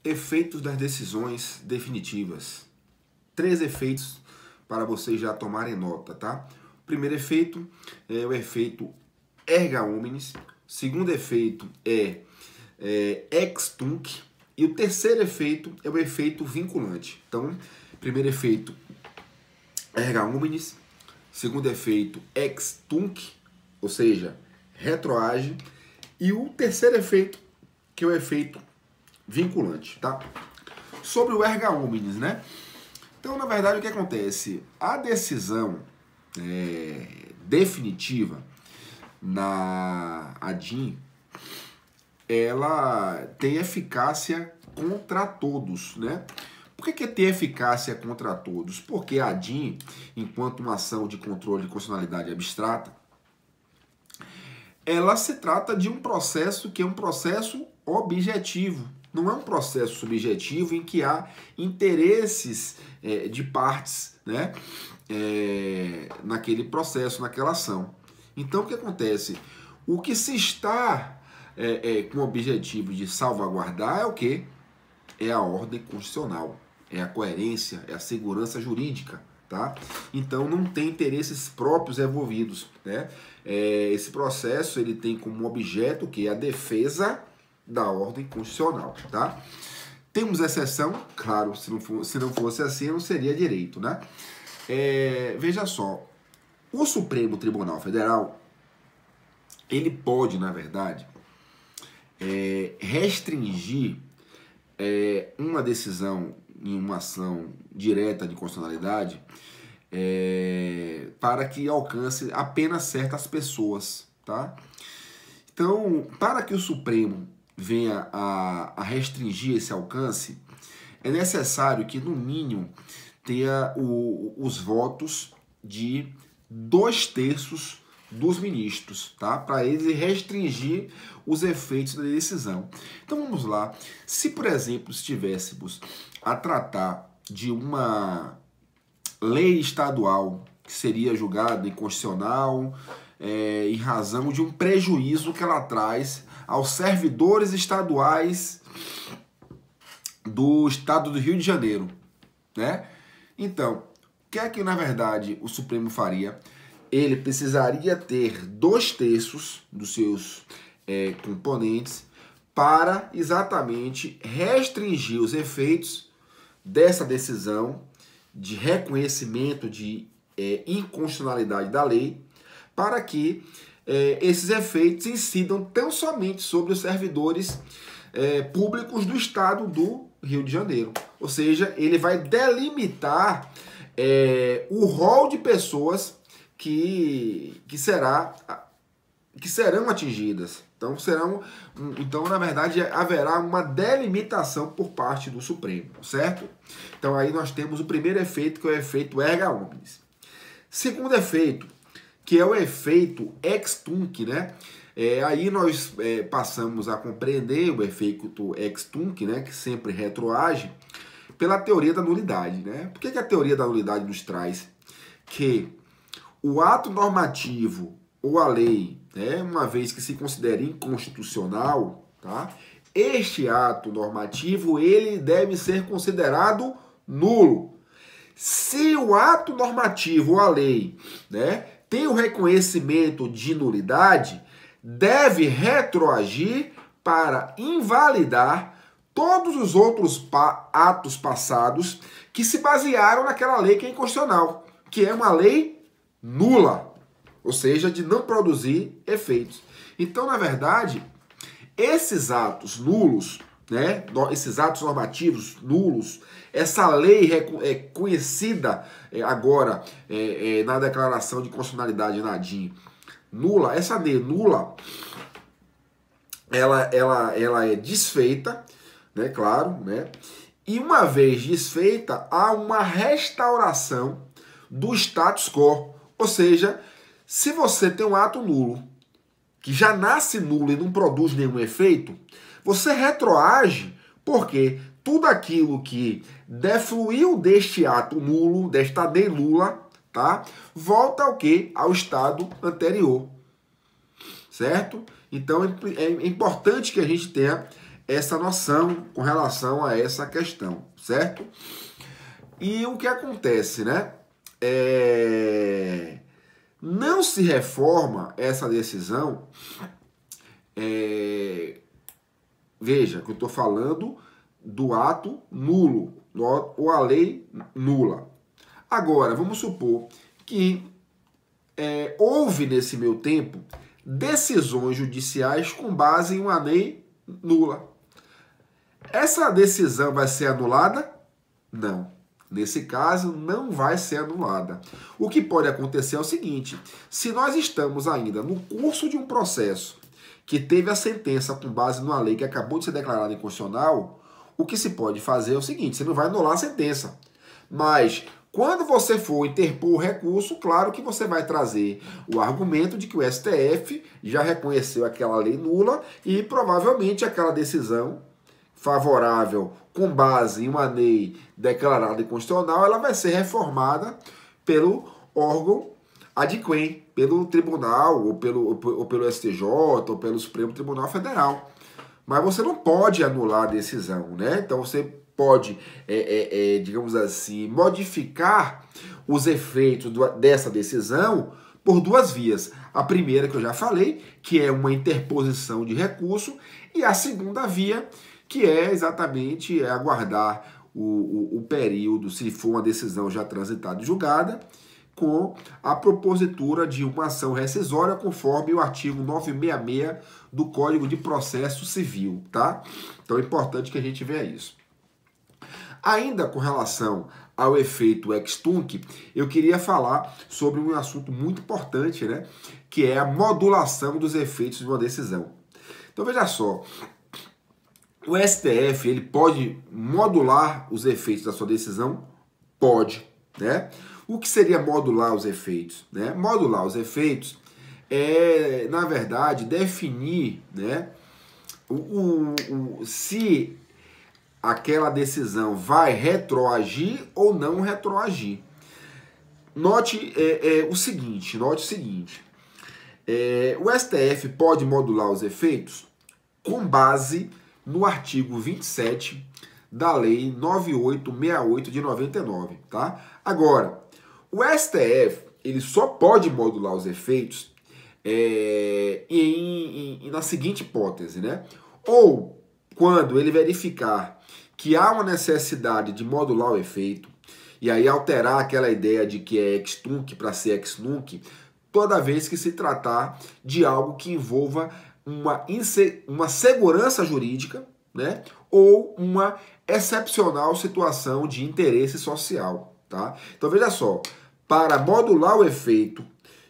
efeitos das decisões definitivas. 3 efeitos para vocês já tomarem nota, tá? O primeiro efeito é o efeito erga omnes. O segundo efeito é ex tunc. E o terceiro efeito é o efeito vinculante. Então, primeiro efeito erga omnes. Segundo efeito ex tunc, ou seja, retroage. E o terceiro efeito, que é o efeito vinculante, tá? Sobre o erga omnes, né? Então, na verdade, o que acontece? A decisão definitiva na ADIM, ela tem eficácia contra todos, né? Por que tem eficácia contra todos? Porque a ADIM, enquanto uma ação de controle de constitucionalidade abstrata, ela se trata de um processo que é um processo objetivo. Não é um processo subjetivo em que há interesses de partes, né, naquele processo, naquela ação. Então, o que acontece? O que se está com o objetivo de salvaguardar é o quê? É a ordem constitucional, é a coerência, é a segurança jurídica. Tá? Então não tem interesses próprios envolvidos, né? Esse processo ele tem como objeto que é a defesa da ordem constitucional, tá? Temos exceção, claro, se não fosse assim não seria direito, né? Veja só, o Supremo Tribunal Federal ele pode, na verdade, restringir uma decisão em uma ação direta de constitucionalidade para que alcance apenas certas pessoas, tá? Então, para que o Supremo venha a restringir esse alcance, é necessário que, no mínimo, tenha os votos de 2/3 dos ministros, tá? Para eles restringir os efeitos da decisão. Então vamos lá. Se, por exemplo, estivéssemos a tratar de uma lei estadual que seria julgada inconstitucional em razão de um prejuízo que ela traz aos servidores estaduais do estado do Rio de Janeiro, né? Então, o que é que, na verdade, o Supremo faria? Ele precisaria ter 2/3 dos seus componentes para exatamente restringir os efeitos dessa decisão de reconhecimento de inconstitucionalidade da lei, para que esses efeitos incidam tão somente sobre os servidores públicos do estado do Rio de Janeiro. Ou seja, ele vai delimitar o rol de pessoas que serão atingidas. Então, na verdade, haverá uma delimitação por parte do Supremo, certo? Então, aí nós temos o primeiro efeito, que é o efeito erga omnes. Segundo efeito, que é o efeito ex tunc, né? Aí nós passamos a compreender o efeito ex tunc, né? Que sempre retroage, pela teoria da nulidade, né? Por que a teoria da nulidade nos traz que o ato normativo ou a lei, né, uma vez que se considere inconstitucional, tá, este ato normativo ele deve ser considerado nulo. Se o ato normativo ou a lei, né, tem o reconhecimento de nulidade, deve retroagir para invalidar todos os outros atos passados que se basearam naquela lei que é inconstitucional, que é uma lei nula, ou seja, de não produzir efeitos. Então, na verdade, esses atos nulos, né, esses atos normativos nulos, essa lei reconhecida agora na declaração de constitucionalidade na ADIM nula, essa lei nula, ela é desfeita, né, claro, né, e uma vez desfeita, há uma restauração do status quo. Ou seja, se você tem um ato nulo, que já nasce nulo e não produz nenhum efeito, você retroage, porque tudo aquilo que defluiu deste ato nulo, desta lei nula, tá, volta ao quê? Ao estado anterior. Certo? Então é importante que a gente tenha essa noção com relação a essa questão, certo? E o que acontece, né? Não se reforma essa decisão. Veja que eu estou falando do ato nulo, ou a lei nula. Agora, vamos supor que houve nesse meio tempo decisões judiciais com base em uma lei nula. Essa decisão vai ser anulada? Não. Nesse caso, não vai ser anulada. O que pode acontecer é o seguinte: se nós estamos ainda no curso de um processo que teve a sentença com base numa lei que acabou de ser declarada inconstitucional, o que se pode fazer é o seguinte: você não vai anular a sentença. Mas, quando você for interpor o recurso, claro que você vai trazer o argumento de que o STF já reconheceu aquela lei nula e provavelmente aquela decisão favorável com base em uma lei declarada inconstitucional, ela vai ser reformada pelo órgão adquém, pelo tribunal, ou pelo STJ, ou pelo Supremo Tribunal Federal. Mas você não pode anular a decisão, né? Então você pode, digamos assim, modificar os efeitos dessa decisão por duas vias. A primeira, que eu já falei, que é uma interposição de recurso, e a segunda via, que é exatamente aguardar o período, se for uma decisão já transitada e julgada, com a propositura de uma ação rescisória conforme o artigo 966 do Código de Processo Civil, tá? Então é importante que a gente veja isso. Ainda com relação ao efeito ex tunc, eu queria falar sobre um assunto muito importante, né? Que é a modulação dos efeitos de uma decisão. Então veja só, o STF, ele pode modular os efeitos da sua decisão? Pode, né? O que seria modular os efeitos? Né? Modular os efeitos é, na verdade, definir, né, se aquela decisão vai retroagir ou não retroagir. Note o seguinte, o STF pode modular os efeitos com base no artigo 27 da Lei 9868 de 99, tá? Agora, o STF, ele só pode modular os efeitos na seguinte hipótese, né? Ou quando ele verificar que há uma necessidade de modular o efeito, e aí alterar aquela ideia de que é ex tunc para ser ex nunc, toda vez que se tratar de algo que envolva uma segurança jurídica, né? Ou uma excepcional situação de interesse social, tá? Então veja só, para modular o efeito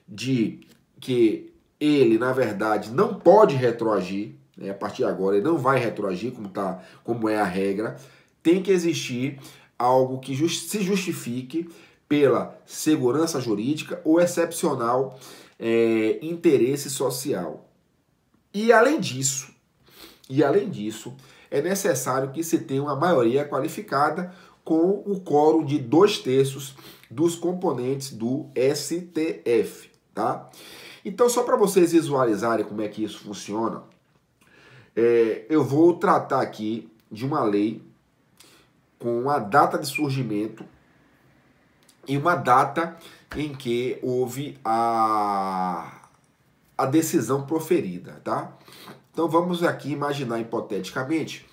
de que ele, na verdade, não pode retroagir, né? A partir de agora ele não vai retroagir como é a regra, tem que existir algo que se justifique pela segurança jurídica ou excepcional interesse social. E além disso, é necessário que se tenha uma maioria qualificada com o quórum de 2/3 dos componentes do STF, tá? Então, só para vocês visualizarem como é que isso funciona, eu vou tratar aqui de uma lei com a data de surgimento e uma data em que houve a decisão proferida, tá? Então vamos aqui imaginar hipoteticamente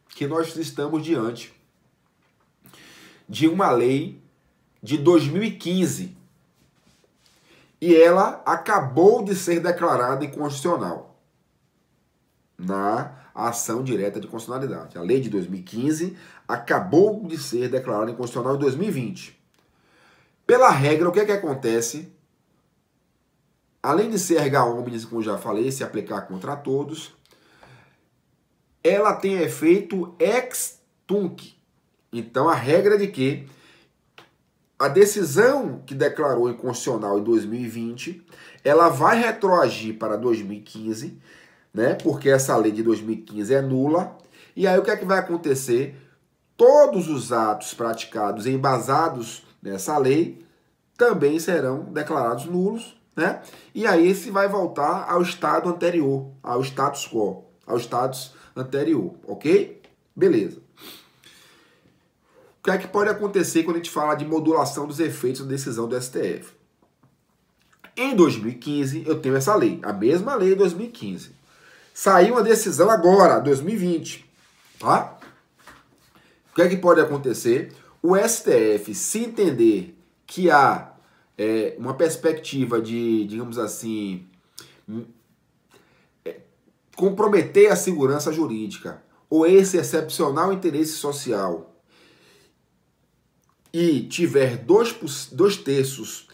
que nós estamos diante de uma lei de 2015 e ela acabou de ser declarada inconstitucional na ação direta de constitucionalidade. A lei de 2015 acabou de ser declarada inconstitucional em 2020. Pela regra, o que é que acontece? Além de ser erga omnes, como já falei, se aplicar contra todos, ela tem efeito ex tunc. Então, a regra é de que a decisão que declarou inconstitucional em 2020, ela vai retroagir para 2015, né? Porque essa lei de 2015 é nula. E aí o que é que vai acontecer? Todos os atos praticados e embasados nessa lei também serão declarados nulos, né? E aí se vai voltar ao estado anterior, ao status quo, ao status anterior, ok? Beleza. O que é que pode acontecer quando a gente fala de modulação dos efeitos da decisão do STF? Em 2015, eu tenho essa lei, a mesma lei de 2015. Saiu uma decisão agora, 2020, tá? O que é que pode acontecer? O STF, se entender que há uma perspectiva de, digamos assim, comprometer a segurança jurídica ou esse excepcional interesse social e tiver dois terços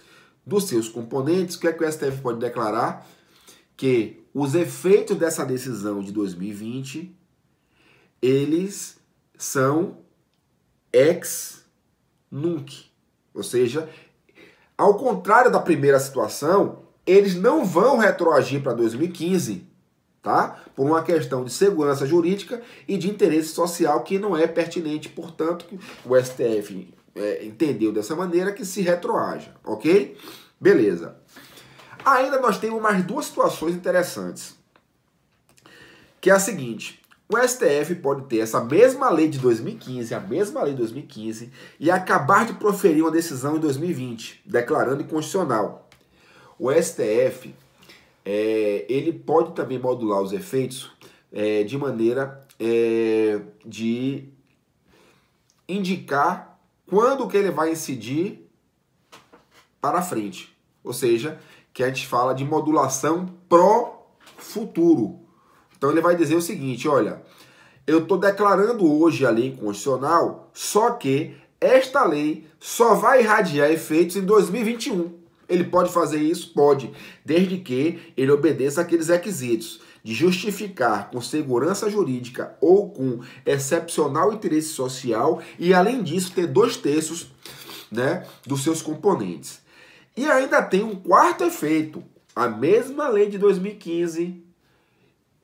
dos seus componentes, o que é que o STF pode declarar? Que os efeitos dessa decisão de 2020, eles são ex nunc. Ou seja, ao contrário da primeira situação, eles não vão retroagir para 2015, tá? Por uma questão de segurança jurídica e de interesse social que não é pertinente, portanto, o STF entendeu dessa maneira que se retroaja, ok? Beleza. Ainda nós temos mais duas situações interessantes, que é a seguinte: o STF pode ter essa mesma lei de 2015, a mesma lei de 2015, e acabar de proferir uma decisão em 2020, declarando inconstitucional. O STF, ele pode também modular os efeitos de maneira de indicar quando que ele vai incidir para frente. Ou seja, que a gente fala de modulação pró-futuro. Então ele vai dizer o seguinte, olha, eu estou declarando hoje a lei inconstitucional, só que esta lei só vai irradiar efeitos em 2021. Ele pode fazer isso? Pode, desde que ele obedeça aqueles requisitos de justificar com segurança jurídica ou com excepcional interesse social e, além disso, ter 2/3, né, dos seus componentes. E ainda tem um quarto efeito, a mesma lei de 2015,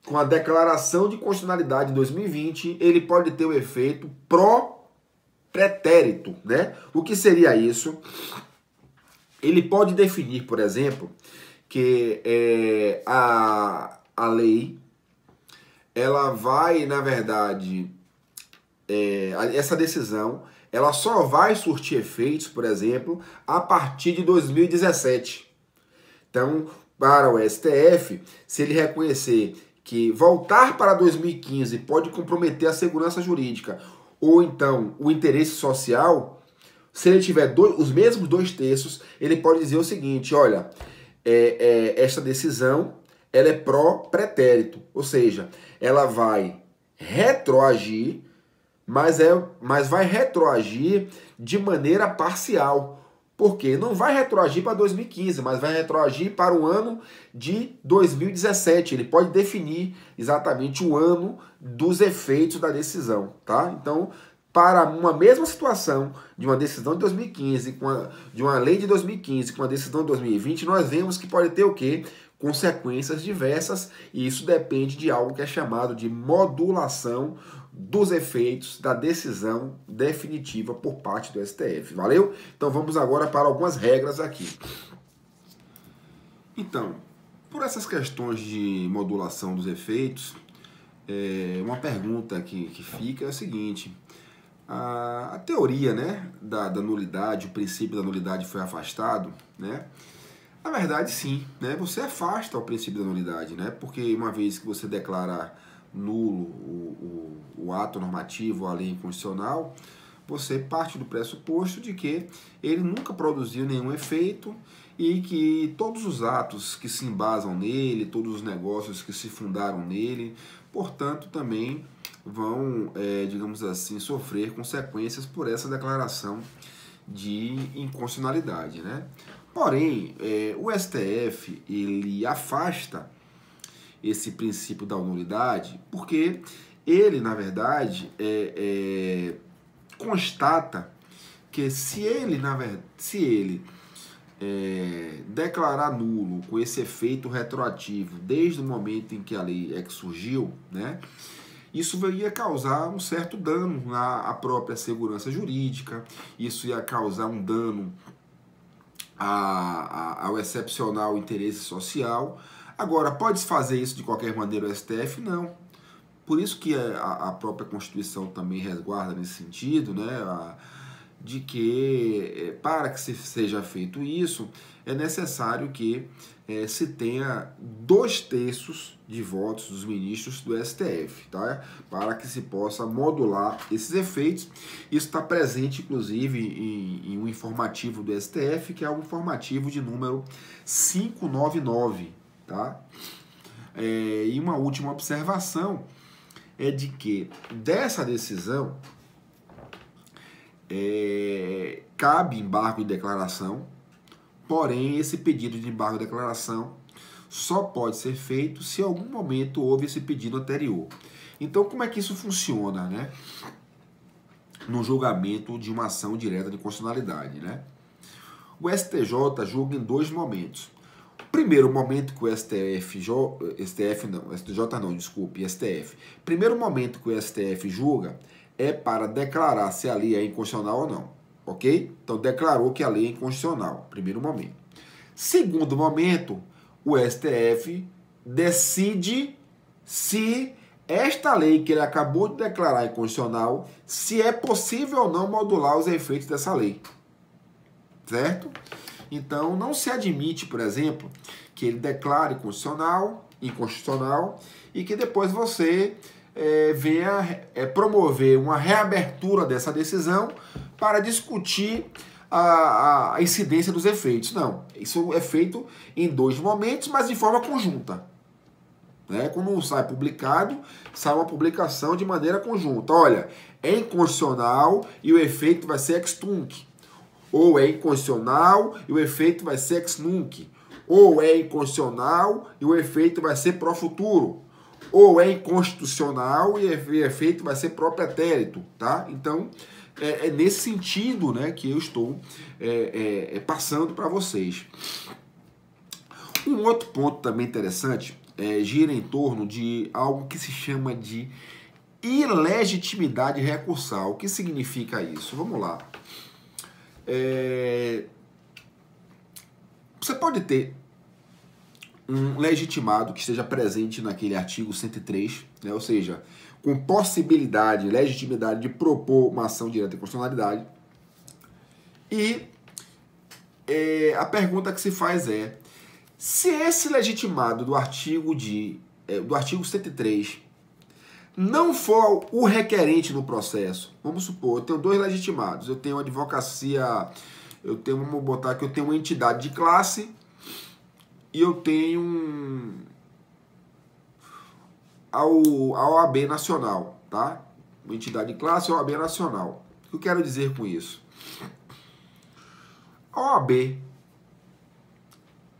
com a declaração de constitucionalidade em 2020, ele pode ter o efeito pró-pretérito, né? O que seria isso? Ele pode definir, por exemplo, que a lei, ela vai, na verdade, essa decisão, ela só vai surtir efeitos, por exemplo, a partir de 2017. Então, para o STF, se ele reconhecer que voltar para 2015 pode comprometer a segurança jurídica ou então o interesse social, se ele tiver os mesmos 2/3, ele pode dizer o seguinte, olha, esta decisão ela é pró-pretérito, ou seja, ela vai retroagir, mas vai retroagir de maneira parcial. Porque não vai retroagir para 2015, mas vai retroagir para o ano de 2017. Ele pode definir exatamente o ano dos efeitos da decisão, tá? Então, para uma mesma situação de uma decisão de 2015, de uma lei de 2015 com uma decisão de 2020, nós vemos que pode ter o quê? Consequências diversas, e isso depende de algo que é chamado de modulação dos efeitos da decisão definitiva por parte do STF. Valeu? Então vamos agora para algumas regras aqui. Então, por essas questões de modulação dos efeitos, uma pergunta que fica é a seguinte: a teoria, né, da nulidade, o princípio da nulidade foi afastado, né? Na verdade, sim, né? Você afasta o princípio da nulidade, né? Porque uma vez que você declara nulo o ato normativo, a lei inconstitucional, você parte do pressuposto de que ele nunca produziu nenhum efeito e que todos os atos que se embasam nele, todos os negócios que se fundaram nele, portanto, também vão, digamos assim, sofrer consequências por essa declaração de inconstitucionalidade, né? Porém, o STF, ele afasta esse princípio da nulidade porque ele, na verdade, constata que se ele declarar nulo com esse efeito retroativo desde o momento em que a lei surgiu, né, isso ia causar um certo dano à própria segurança jurídica, isso ia causar um dano ao excepcional interesse social. Agora, pode-se fazer isso de qualquer maneira o STF? Não. Por isso que a própria Constituição também resguarda nesse sentido, né, de que para que seja feito isso, é necessário que se tenha 2/3 de votos dos ministros do STF, tá? Para que se possa modular esses efeitos. Isso está presente, inclusive, em um informativo do STF, que é o informativo de número 599, tá? E uma última observação é de que dessa decisão cabe embargo de declaração, porém esse pedido de embargo de declaração só pode ser feito se em algum momento houve esse pedido anterior. Então, como é que isso funciona, né? No julgamento de uma ação direta de constitucionalidade, né? O STJ julga em 2 momentos. Primeiro momento que o STF Primeiro momento que o STF julga é para declarar se a lei é inconstitucional ou não, ok? Então, declarou que a lei é inconstitucional, primeiro momento. Segundo momento, o STF decide se esta lei que ele acabou de declarar inconstitucional, se é possível ou não modular os efeitos dessa lei, certo? Então, não se admite, por exemplo, que ele declare inconstitucional, e que depois você venha promover uma reabertura dessa decisão para discutir a incidência dos efeitos. Não, isso é feito em 2 momentos, mas de forma conjunta. Né? Quando sai publicado, sai uma publicação de maneira conjunta. Olha, é inconstitucional e o efeito vai ser ex tunc. Ou é inconstitucional e o efeito vai ser ex nunc. Ou é inconstitucional e o efeito vai ser pro futuro. Ou é inconstitucional e o efeito vai ser pro pretérito, tá? Então, é nesse sentido, né, que eu estou passando para vocês. Um outro ponto também interessante gira em torno de algo que se chama de ilegitimidade recursal. O que significa isso? Vamos lá. Você pode ter um legitimado que esteja presente naquele artigo 103, né, ou seja, com possibilidade, legitimidade de propor uma ação direta de constitucionalidade. E a pergunta que se faz é: se esse legitimado do artigo 103 não for o requerente no processo, vamos supor, eu tenho 2 legitimados, eu tenho advocacia, vamos botar que eu tenho uma entidade de classe e eu tenho a OAB Nacional, tá? Uma entidade de classe e a OAB Nacional. O que eu quero dizer com isso? A OAB,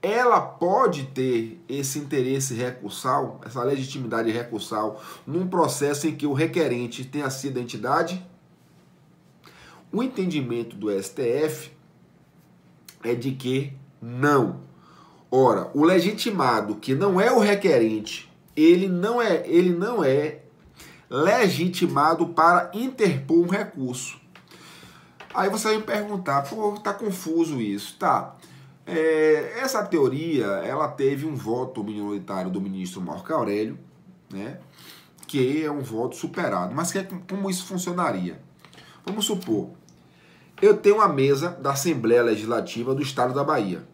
ela pode ter esse interesse recursal, essa legitimidade recursal, num processo em que o requerente tenha sido a entidade? O entendimento do STF é de que não. Ora, o legitimado, que não é o requerente, ele não é legitimado para interpor um recurso. Aí você vai me perguntar, pô, tá confuso isso, tá? Essa teoria, ela teve um voto minoritário do ministro Marco Aurélio, né? Que é um voto superado. Mas como isso funcionaria? Vamos supor, eu tenho uma mesa da Assembleia Legislativa do Estado da Bahia,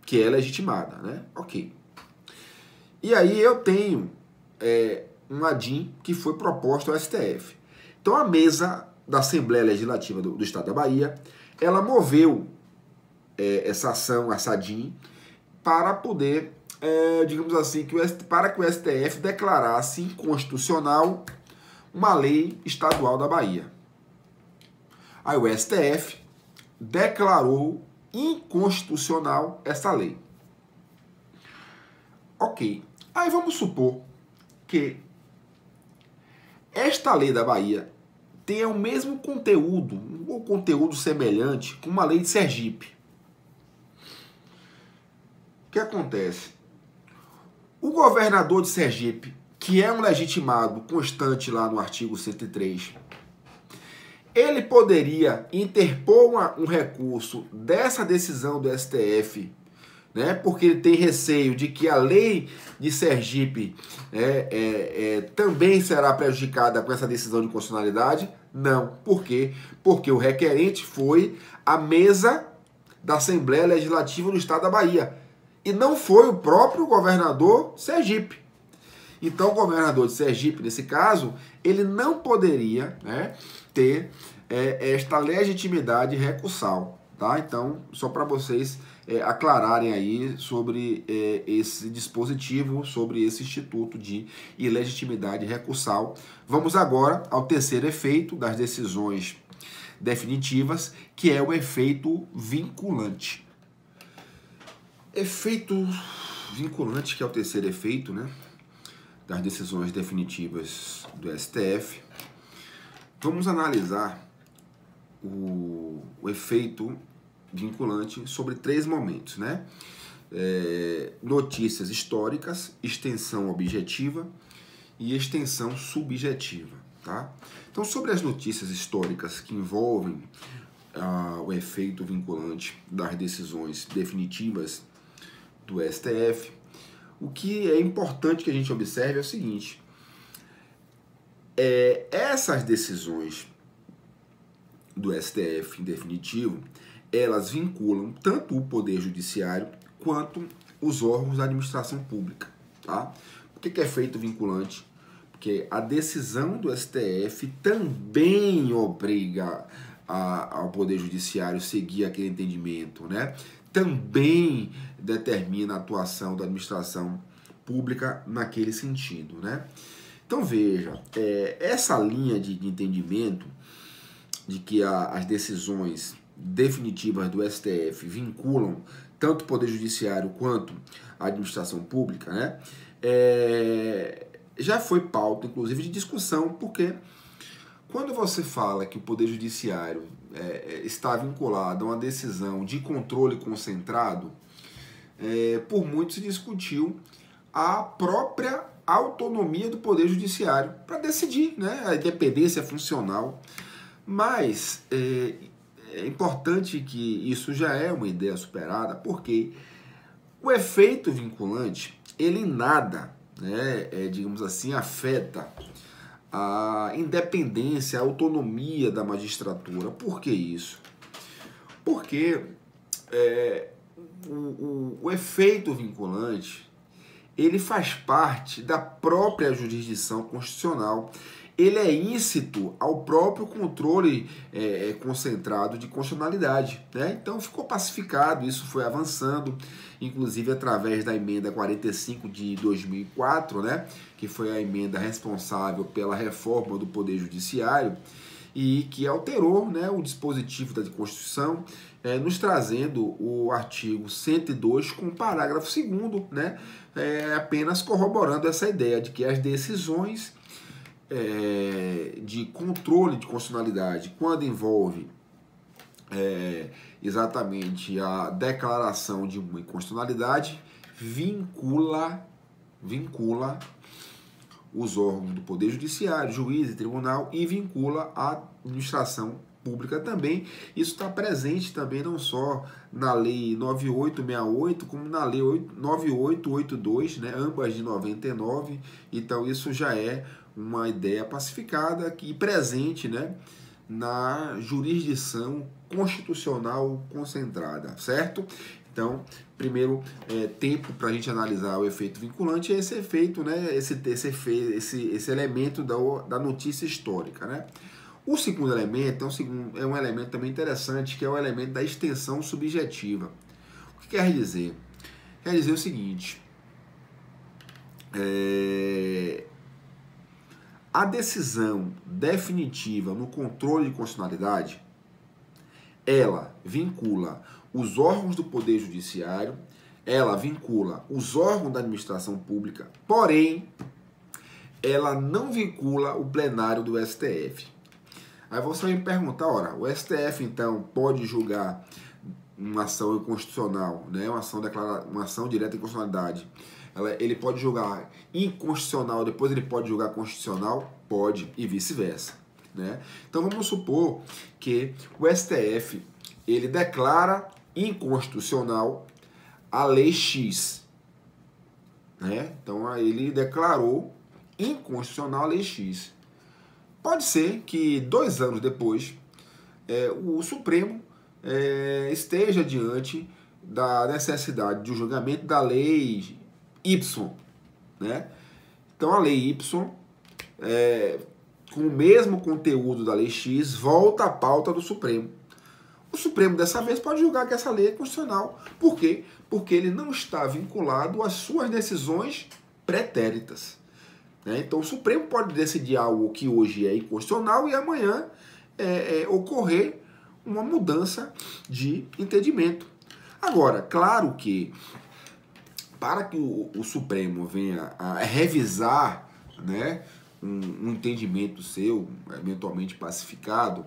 que é legitimada, né? Ok. E aí eu tenho um ADIM que foi proposto ao STF. Então a mesa da Assembleia Legislativa do Estado da Bahia, ela moveu essa ação, essa ADIM, para poder, digamos assim, para que o STF declarasse inconstitucional uma lei estadual da Bahia. Aí o STF declarou inconstitucional essa lei. Ok. Aí vamos supor que esta lei da Bahia tenha o mesmo conteúdo, ou conteúdo semelhante, com uma lei de Sergipe. O que acontece? O governador de Sergipe, que é um legitimado constante lá no artigo 103, ele poderia interpor um recurso dessa decisão do STF né? Porque ele tem receio de que a lei de Sergipe também será prejudicada com essa decisão de constitucionalidade? Não. Por quê? Porque o requerente foi a mesa da Assembleia Legislativa do Estado da Bahia e não foi o próprio governador Sergipe. Então, o governador de Sergipe, nesse caso, ele não poderia, né, ter esta legitimidade recursal, tá? Então, só para vocês aclararem aí sobre esse dispositivo, sobre esse instituto de ilegitimidade recursal. Vamos agora ao terceiro efeito das decisões definitivas, que é o efeito vinculante. Efeito vinculante, que é o terceiro efeito, né, das decisões definitivas do STF. Vamos analisar o efeito vinculante sobre 3 momentos, né? Notícias históricas, extensão objetiva e extensão subjetiva, tá? Então, sobre as notícias históricas que envolvem o efeito vinculante das decisões definitivas do STF, o que é importante que a gente observe é o seguinte: essas decisões do STF em definitivo, elas vinculam tanto o Poder Judiciário quanto os órgãos da administração pública, tá? Por que é feito vinculante? Porque a decisão do STF também obriga ao Poder Judiciário seguir aquele entendimento, né? Também determina a atuação da administração pública naquele sentido, né? Então veja, essa linha de entendimento de que as decisões definitivas do STF vinculam tanto o Poder Judiciário quanto a administração pública, né? Já foi pauta, inclusive, de discussão, porque quando você fala que o Poder Judiciário está vinculado a uma decisão de controle concentrado, por muito se discutiu a própria autonomia do Poder Judiciário para decidir, né, a independência funcional. Mas é importante que isso já é uma ideia superada, porque o efeito vinculante, ele em nada, né, digamos assim, afeta a independência, a autonomia da magistratura. Por que isso? Porque o efeito vinculante, ele faz parte da própria jurisdição constitucional. Ele é íncito ao próprio controle concentrado de constitucionalidade, né? Então ficou pacificado, isso foi avançando, inclusive através da emenda 45 de 2004, né? Que foi a emenda responsável pela reforma do Poder Judiciário e que alterou, né, o dispositivo da Constituição, nos trazendo o artigo 102 com o parágrafo 2º, né? Apenas corroborando essa ideia de que as decisões de controle de constitucionalidade, quando envolve exatamente a declaração de uma inconstitucionalidade, vincula os órgãos do Poder Judiciário, juiz e tribunal, e vincula a administração pública também. Isso está presente também não só na Lei 9868, como na Lei 9882, né, ambas de 99. Então isso já é uma ideia pacificada e presente, né, na jurisdição constitucional concentrada, certo? Então, primeiro tempo para a gente analisar o efeito vinculante é esse efeito, né, esse elemento da notícia histórica, né? O segundo elemento é um elemento também interessante, que é o elemento da extensão subjetiva. O que quer dizer? Quer dizer o seguinte: a decisão definitiva no controle de constitucionalidade, ela vincula os órgãos do Poder Judiciário, ela vincula os órgãos da administração pública, porém, ela não vincula o plenário do STF. Aí você vai me perguntar, ora, o STF então pode julgar uma ação inconstitucional, né, uma ação direta de inconstitucionalidade, ele pode julgar inconstitucional, depois ele pode julgar constitucional? Pode, e vice-versa, né? Então vamos supor que o STF ele declara inconstitucional a Lei X. Né? Então, aí ele declarou inconstitucional a Lei X. Pode ser que 2 anos depois o Supremo esteja diante da necessidade de um julgamento da Lei Y. Né? Então, a Lei Y, com o mesmo conteúdo da Lei X, volta à pauta do Supremo. O Supremo, dessa vez, pode julgar que essa lei é constitucional. Por quê? Porque ele não está vinculado às suas decisões pretéritas. Então, o Supremo pode decidir algo que hoje é inconstitucional e amanhã ocorrer uma mudança de entendimento. Agora, claro que para que o Supremo venha a revisar, né, um entendimento seu, eventualmente pacificado,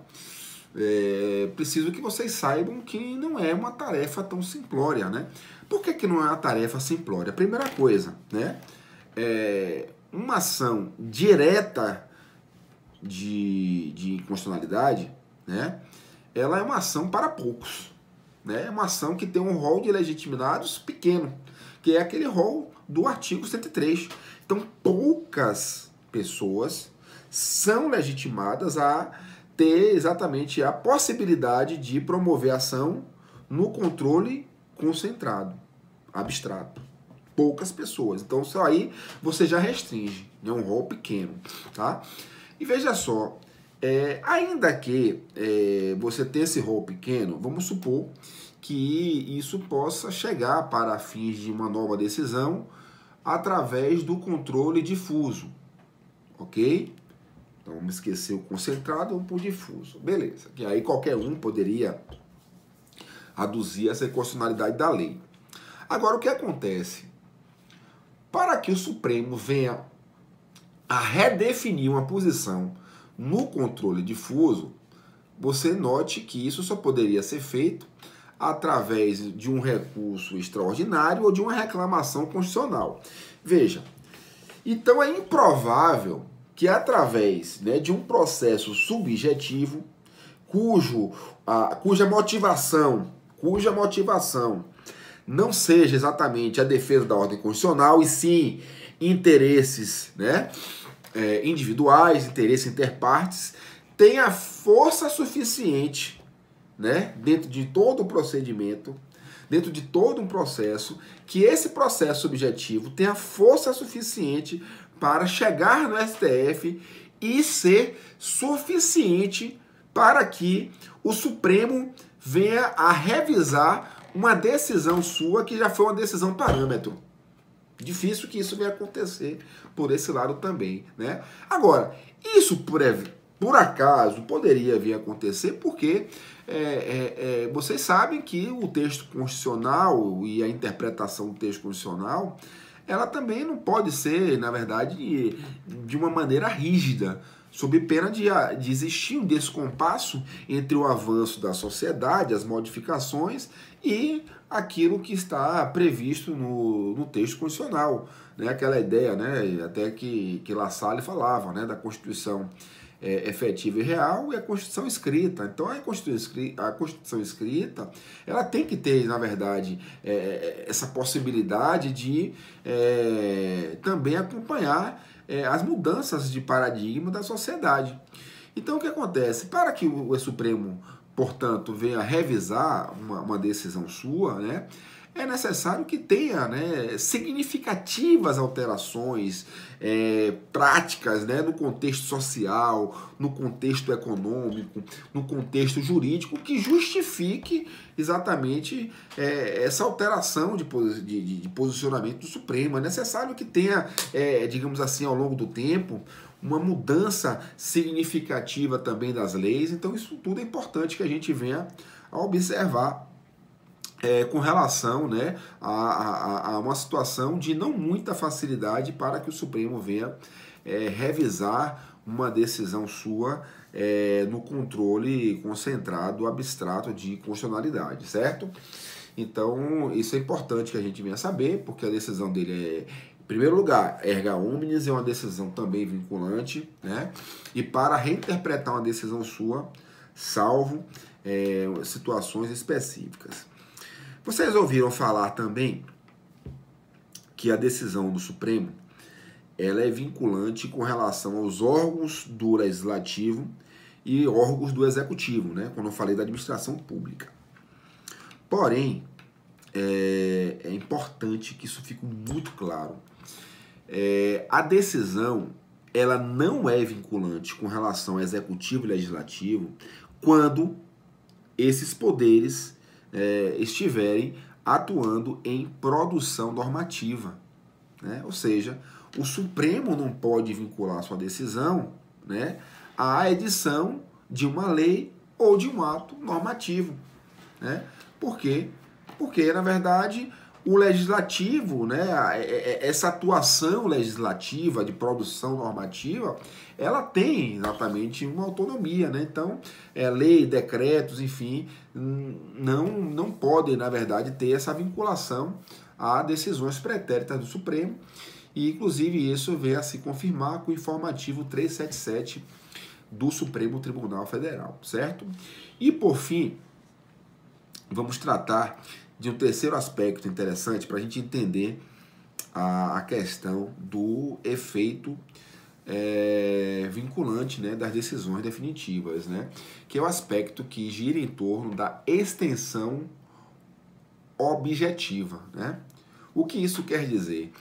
preciso que vocês saibam que não é uma tarefa tão simplória, né? Por que não é uma tarefa simplória? Primeira coisa, né? Uma ação direta de inconstitucionalidade, né? Ela é uma ação para poucos, né? É uma ação que tem um rol de legitimados pequeno, que é aquele rol do artigo 103. Então, poucas pessoas são legitimadas a ter exatamente a possibilidade de promover ação no controle concentrado, abstrato. Poucas pessoas. Então, só aí você já restringe, é um rol pequeno, tá? E veja só, ainda que você tenha esse rol pequeno, vamos supor que isso possa chegar para fins de uma nova decisão através do controle difuso, ok? Então, vamos esquecer o concentrado, vamos por difuso. Beleza. Que aí qualquer um poderia aduzir essa inconstitucionalidade da lei. Agora, o que acontece? Para que o Supremo venha a redefinir uma posição no controle difuso, você note que isso só poderia ser feito através de um recurso extraordinário ou de uma reclamação constitucional. Veja, então é improvável que através, né, de um processo subjetivo cuja motivação não seja exatamente a defesa da ordem constitucional, e sim interesses, né, individuais, interesses interpartes, tenha força suficiente, né, dentro de todo o procedimento, dentro de todo um processo, que esse processo subjetivo tenha força suficiente para chegar no STF e ser suficiente para que o Supremo venha a revisar uma decisão sua que já foi uma decisão parâmetro. Difícil que isso venha acontecer por esse lado também, né? Agora, isso por acaso poderia vir a acontecer porque vocês sabem que o texto constitucional e a interpretação do texto constitucional, ela também não pode ser, na verdade, de uma maneira rígida, sob pena de existir um descompasso entre o avanço da sociedade, as modificações e aquilo que está previsto no texto constitucional. Né? Aquela ideia, né, até que La Salle falava, né, da Constituição efetiva e real e a Constituição escrita. Então, a Constituição escrita, ela tem que ter, na verdade, essa possibilidade de também acompanhar as mudanças de paradigma da sociedade. Então, o que acontece? Para que o Supremo, portanto, venha revisar uma decisão sua, né, é necessário que tenha, né, significativas alterações práticas, né, no contexto social, no contexto econômico, no contexto jurídico, que justifique exatamente essa alteração de posicionamento do Supremo. É necessário que tenha, digamos assim, ao longo do tempo, uma mudança significativa também das leis. Então, isso tudo é importante que a gente venha a observar com relação, né, a uma situação de não muita facilidade para que o Supremo venha revisar uma decisão sua no controle concentrado, abstrato de constitucionalidade, certo? Então, isso é importante que a gente venha saber, porque a decisão dele em primeiro lugar, erga omnes, é uma decisão também vinculante, né? E para reinterpretar uma decisão sua, salvo situações específicas. Vocês ouviram falar também que a decisão do Supremo ela é vinculante com relação aos órgãos do Legislativo e órgãos do Executivo, né? Quando eu falei da administração pública. Porém, é importante que isso fique muito claro. A decisão ela não é vinculante com relação ao Executivo e Legislativo quando esses poderes estiverem atuando em produção normativa, né? Ou seja, o Supremo não pode vincular sua decisão, né, à edição de uma lei ou de um ato normativo, né? Por quê? Porque, na verdade, o legislativo, né, essa atuação legislativa de produção normativa, ela tem exatamente uma autonomia, né? Então, lei, decretos, enfim, não podem, na verdade, ter essa vinculação a decisões pretéritas do Supremo. E, inclusive, isso veio a se confirmar com o informativo 377 do Supremo Tribunal Federal, certo? E, por fim, vamos tratar de um terceiro aspecto interessante para a gente entender a questão do efeito vinculante, né, das decisões definitivas, né? Que é o aspecto que gira em torno da extensão objetiva, né? O que isso quer dizer?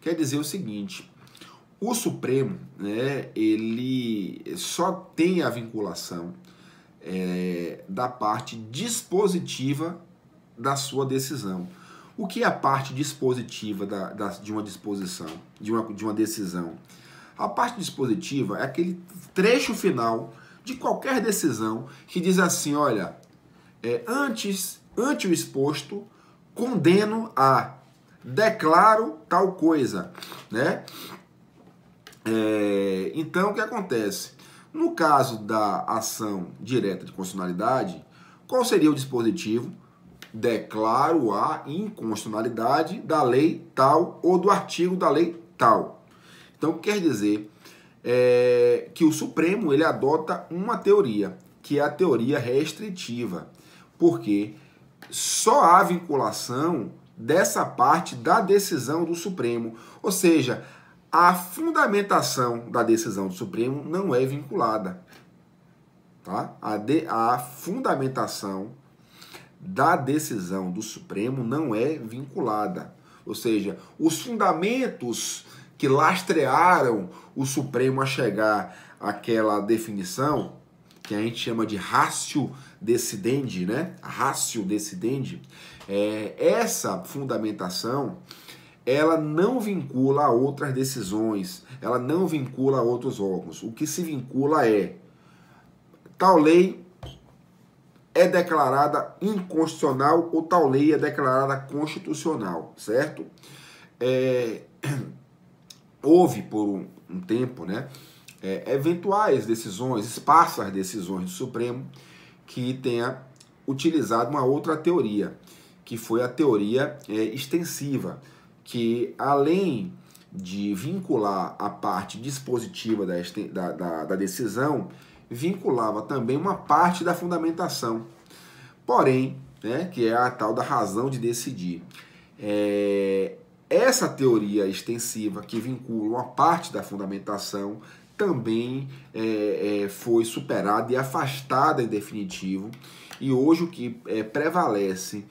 Quer dizer o seguinte: o Supremo, né, ele só tem a vinculação da parte dispositiva da sua decisão. O que é a parte dispositiva de uma disposição, de uma decisão? A parte dispositiva é aquele trecho final de qualquer decisão que diz assim, olha, ante o exposto, condeno a, declaro tal coisa, né? Então, o que acontece? No caso da ação direta de constitucionalidade, qual seria o dispositivo? Declaro a inconstitucionalidade da lei tal ou do artigo da lei tal. Então, quer dizer que o Supremo ele adota uma teoria, que é a teoria restritiva, porque só há vinculação dessa parte da decisão do Supremo, ou seja, a fundamentação da decisão do Supremo não é vinculada. Tá? A fundamentação da decisão do Supremo não é vinculada. Ou seja, os fundamentos que lastrearam o Supremo a chegar àquela definição, que a gente chama de ratio decidendi, né? Ratio decidendi, essa fundamentação ela não vincula a outras decisões, ela não vincula a outros órgãos. O que se vincula é tal lei é declarada inconstitucional ou tal lei é declarada constitucional, certo? Houve por um tempo, né, eventuais decisões, esparsas decisões do Supremo que tenha utilizado uma outra teoria, que foi a teoria extensiva, que além de vincular a parte dispositiva da decisão, vinculava também uma parte da fundamentação. Porém, né, que é a tal da razão de decidir. Essa teoria extensiva que vincula uma parte da fundamentação também foi superada e afastada em definitivo. E hoje o que prevalece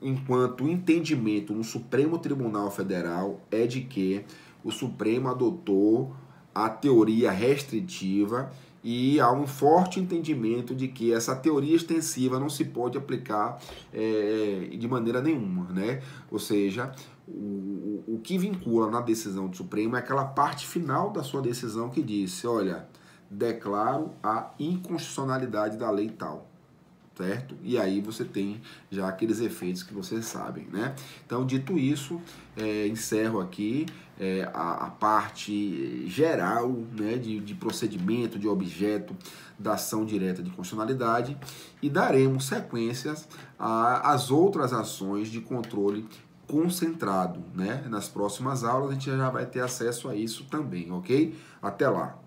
enquanto entendimento no Supremo Tribunal Federal é de que o Supremo adotou a teoria restritiva e há um forte entendimento de que essa teoria extensiva não se pode aplicar de maneira nenhuma, né? Ou seja, o que vincula na decisão do Supremo é aquela parte final da sua decisão que diz, olha, declaro a inconstitucionalidade da lei tal. Certo? E aí você tem já aqueles efeitos que vocês sabem, né? Então, dito isso, encerro aqui a parte geral, né, de procedimento, de objeto da ação direta de constitucionalidade e daremos sequências às outras ações de controle concentrado, né? Nas próximas aulas a gente já vai ter acesso a isso também, ok? Até lá!